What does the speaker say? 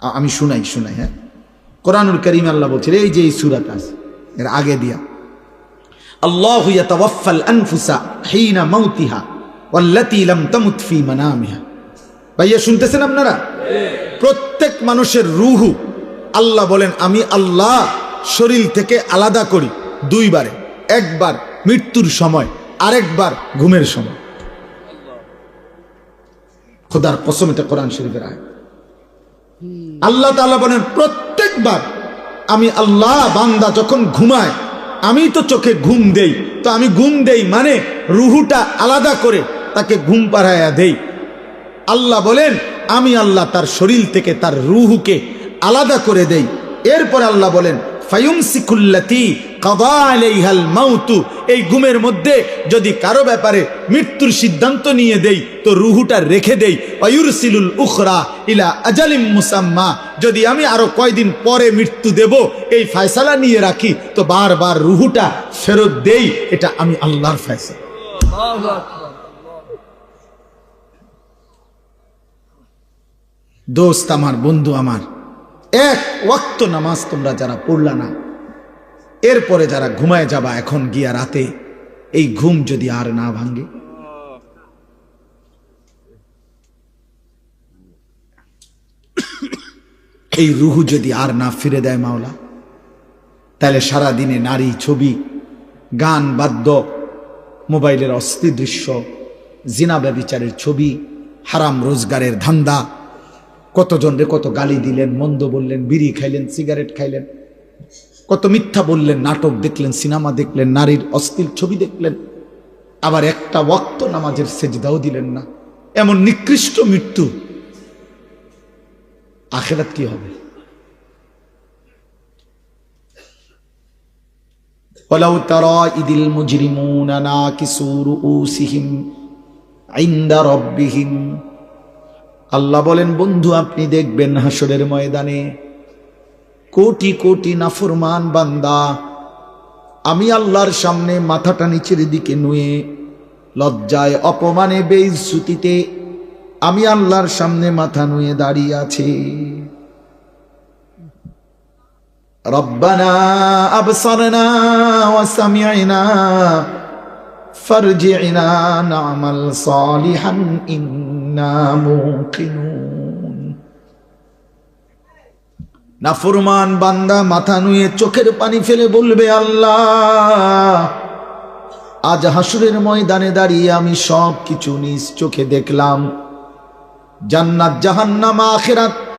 আমি শুনাই হ্যাঁ, কোরআনুল কারীম আল্লাহ বলছেন, এই যে এই সূরাটা আছে এর আগে দিয়া, আল্লাহু ইয়াতাওয়াফাল আনফুসা হিনা মাউতিহা ওয়াল্লাতী লাম তামুত ফি মানামিহা। ভাইয়া শুনতেছেন আপনারা? প্রত্যেক মানুষের রূহু আল্লাহ বলেন আমি আল্লাহ শরীর থেকে আলাদা করি দুইবারে, একবার মৃত্যুর সময়, আরেকবার ঘুমের সময়। খোদার কসম, এটা কোরআন শরীফের আয়াত। আল্লাহ তাআলা বলেন প্রত্যেকবার আমি আল্লাহ, বান্দা যখন ঘুমায় আমি তো চোখে ঘুম দেই, তো আমি ঘুম দেই মানে রুহুটা আলাদা করে তাকে ঘুম পাড়াইয়া দেই। আল্লাহ বলেন আমি আল্লাহ তার শরীর থেকে তার রুহুকে আলাদা করে দেই। এরপর আল্লাহ বলেন ফায়ুমসিকুল্লাতী কাদা আলাইহাল মাউতু, এই ঘুমের মধ্যে যদি কারো ব্যাপারে মৃত্যুর সিদ্ধান্ত নিয়ে দেই তো রুহুটা রেখে দেই। ওয়ায়ুরসিলুল উখরা ইলা আজালিম মুসাম্মা, যদি আমি আরো কয়দিন পরে মৃত্যু দেব এই ফয়সালা নিয়ে রাখি তো বারবার রুহুটা ফেরত দেই। এটা আমি আল্লাহর ফয়সালা। দোস্ত আমার, বন্ধু আমার, এক ওয়াক্ত নামাজ তোমরা যারা পড়লা না, এরপরে যারা ঘুমায় যাবা এখন গিয়া রাতে, এই ঘুম যদি আর না ভাঙে, এই রুহু যদি আর না ফিরে দেয় মাওলা, তাহলে সারা দিনে নারী, ছবি, গান, বাদ্য, মোবাইলের অস্থির দৃশ্য, জিনা ব্যভিচারের ছবি, হারাম রোজগারের ধান্দা, কতজনরে কত গালি দিলেন, মন্দ বললেন, বিড়ি খাইলেন, সিগারেট খাইলেন, কত মিথ্যা বললেন, নাটক দেখলেন, সিনেমা দেখলেন, নারীর অশ্লীল ছবি দেখলেন, আবার একটা ওয়াক্ত নামাজের সেজদাও দিলেন না। এমন নিকৃষ্ট মৃত্যু, আখিরাত কি হবে? ওয়ালাউ তারা ইদিল মুজরিমুনা নাকিসু রুউসিহিম ইনদা রাব্বিহিম, আল্লাহ বলেন বন্ধু আপনি দেখবেন হাসরের ময়দানে কোটি কোটি নাফরমান বান্দা আমি আল্লাহর সামনে মাথাটা নিচের দিকে নুয়ে, লজ্জায়, অপমানে, বেইজ্জতিতে আমি আল্লাহর সামনে মাথা নুয়ে দাঁড়িয়ে আছে। রব্বানা আবসারনা ওয়া সামি'না ফারজি'না না'মাল সালিহান ইন্না মুকিনুন। নাফরমান বান্দা মাথা নুয়ে চোখের পানি ফেলে বলবে আল্লাহ আজ হাসরের ময়দানে দাঁড়িয়ে আমি সব কিছু নিজ চোখে দেখলাম, জান্নাত, জাহান্নাম, আখিরাত